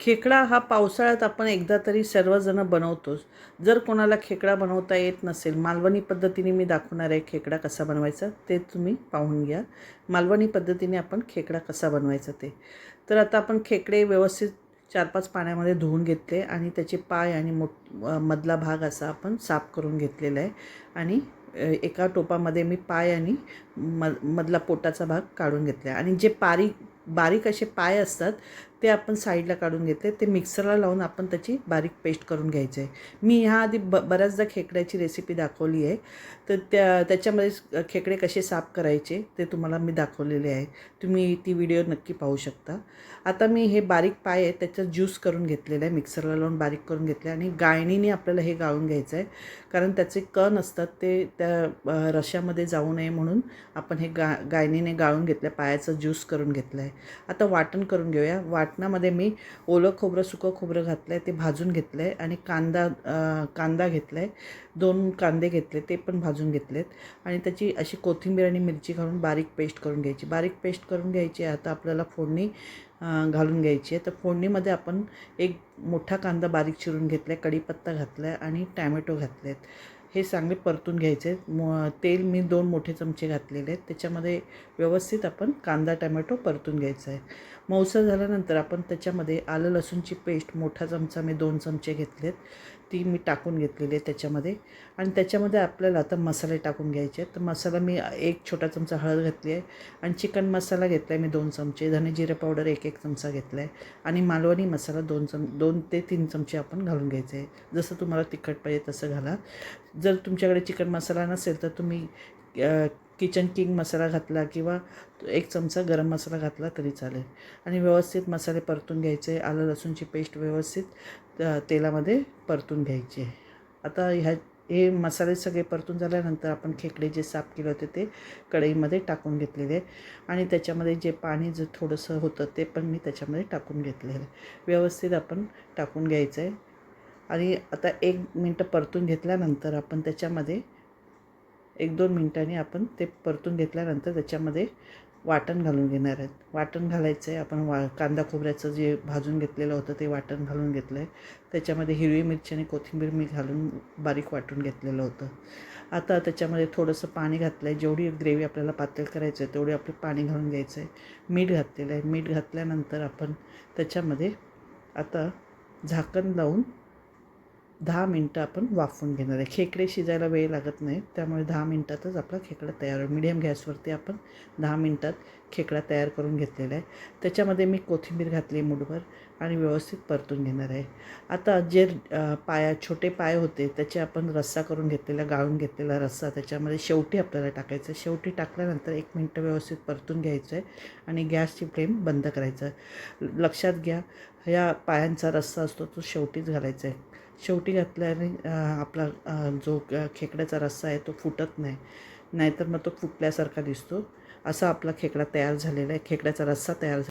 खेकडा हा पावसाळ्यात आपण एकदा तरी सर्वजण बनवतोच. जर कोणाला खेकडा बनवता येत नसेल, मालवणी पद्धतीने मी दाखवणार आहे खेकडा कसा बनवायचा ते तुम्ही पाहून घ्या. मालवणी पद्धतीने आपण खेकडा कसा बनवायचा ते. तर आता आपण खेकडे व्यवस्थित 4-5 पाण्यामध्ये धुवून घेतले आणि त्याचे पाय आणि मधला भाग असा आपण साफ करून घेतलेला आहे. आणि एका टोपामध्ये मी पाय आणि मधला पोटाचा भाग काढून घेतला आणि जे बारीक असे पाय असतात ते आपण साईडला काढून घेतले. ते मिक्सरला लावून आपण त्याची बारीक पेस्ट करून घ्यायची आहे. मी ह्याआधी बऱ्याचदा खेकड्याची रेसिपी दाखवली आहे. तर त्याच्यामध्ये खेकडे कसे साफ करायचे ते तुम्हाला मी दाखवलेले आहे. तुम्ही ती व्हिडिओ नक्की पाहू शकता. आता मी हे बारीक पाय आहे त्याचा ज्यूस करून घेतलेला आहे, मिक्सरला लावून बारीक करून घेतले आणि गाळणीने आपल्याला हे गाळून घ्यायचं आहे. कारण त्याचे कण असतात ते त्या रश्यामध्ये जाऊ नये म्हणून आपण हे गाळणीने गाळून घेतलं, पायाचं ज्यूस करून घेतलं आहे. आता वाटण करून घेऊया. वाटणामध्ये मी ओलं खोबरं, सुकं खोबरं घातलं आहे, ते भाजून घेतलं आहे आणि कांदा घेतला आहे. 2 कांदे घेतले, ते पण भाजून घेतलेत आणि त्याची अशी कोथिंबीर आणि मिरची घालून बारीक पेस्ट करून घ्यायची. बारीक पेस्ट करून घ्यायची. आता आपल्याला फोडणी घालून घ्यायची आहे. तर फोडणीमध्ये आपण एक मोठा कांदा बारीक चिरून घेतला आहे, कढीपत्ता घातला आहे आणि टॅमॅटो घातले आहेत. हे चांगले परतून घ्यायचे. तेल मी 2 मोठे चमचे घातलेले आहेत. त्याच्यामध्ये व्यवस्थित आपण कांदा टॅमॅटो परतून घ्यायचा आहे. मऊसर झाल्यानंतर आपण त्याच्यामध्ये आलं लसूणची पेस्ट मोठा चमचा मी 2 चमचे घेतलेत, ती मी टाकून घेतलेली आहे त्याच्यामध्ये. आणि त्याच्यामध्ये आपल्याला आता मसाले टाकून घ्यायचे आहेत. तर मसाला मी 1 छोटा चमचा हळद घातली आहे आणि चिकन मसाला घेतला आहे मी 2 चमचे, धने जिरे पावडर 1 चमचा घेतला आहे आणि मालवणी मसाला 2 ते 3 चमचे आपण घालून घ्यायचे आहे. जसं तुम्हाला तिखट पाहिजे तसं घाला. जर तुमच्याकडे चिकन मसाला नसेल तर तुम्ही किचन किंग मसाला घातला किंवा 1 चमचा गरम मसाला घातला तरी चालेल. आणि व्यवस्थित मसाले परतून घ्यायचे. आलं लसूणची पेस्ट व्यवस्थित तेलामध्ये परतून घ्यायची आहे. आता हे मसाले सगळे परतून झाल्यानंतर आपण खेकडे जे साफ केले होते ते कढईमध्ये टाकून घेतलेले आहे आणि त्याच्यामध्ये जे पाणी जे थोडंसं होतं ते पण मी त्याच्यामध्ये टाकून घेतलेलं आहे. व्यवस्थित आपण टाकून घ्यायचं आहे आणि आता 1 मिनटं परतून घेतल्यानंतर आपण त्याच्यामध्ये 1-2 मिनटांनी आपण ते परतून घेतल्यानंतर त्याच्यामध्ये वाटण घालून घेणार आहेत. वाटण घालायचं आहे. आपण कांदा खोबऱ्याचं जे भाजून घेतलेलं होतं ते वाटण घालून घेतलं आहे. त्याच्यामध्ये हिरवी मिरची आणि कोथिंबीर मी घालून बारीक वाटून घेतलेलं होतं. आता त्याच्यामध्ये थोडंसं पाणी घातलं आहे. जेवढी ग्रेव्ही आपल्याला पातळ करायचं आहे तेवढी आपलं पाणी घालून घ्यायचं आहे. मीठ घातलेलं आहे. मीठ घातल्यानंतर आपण त्याच्यामध्ये आता झाकण लावून 10 मिनटं आपण वाफवून घेणार आहे. खेकडे शिजायला वेळ लागत नाही, त्यामुळे 10 मिनटातच आपला खेकडा तयार होईल. मीडियम गॅसवरती आपण 10 मिनटात खेकडा तयार करून घेतलेला आहे. त्याच्यामध्ये मी कोथिंबीर घातली मुठभर आणि व्यवस्थित परतून घेणार आहे. आता जे छोटे पाय होते त्याचे आपण रस्सा करून घेतलेला, गाळून घेतलेला रस्सा त्याच्यामध्ये शेवटी आपल्याला टाकायचं आहे. शेवटी टाकल्यानंतर 1 मिनटं व्यवस्थित परतून घ्यायचं आहे आणि गॅसची फ्लेम बंद करायचं आहे. लक्षात घ्या, ह्या पायांचा रस्सा असतो तो शेवटीच घालायचा आहे. शेवटी घातल्याने आपला जो खेकड्याचा रस्सा आहे तो फुटत नाही, नाहीतर मग तो फुटल्यासारखा दिसतो. असा आपला खेकडा तयार झालेला आहे. खेकड्याचा रस्सा तयार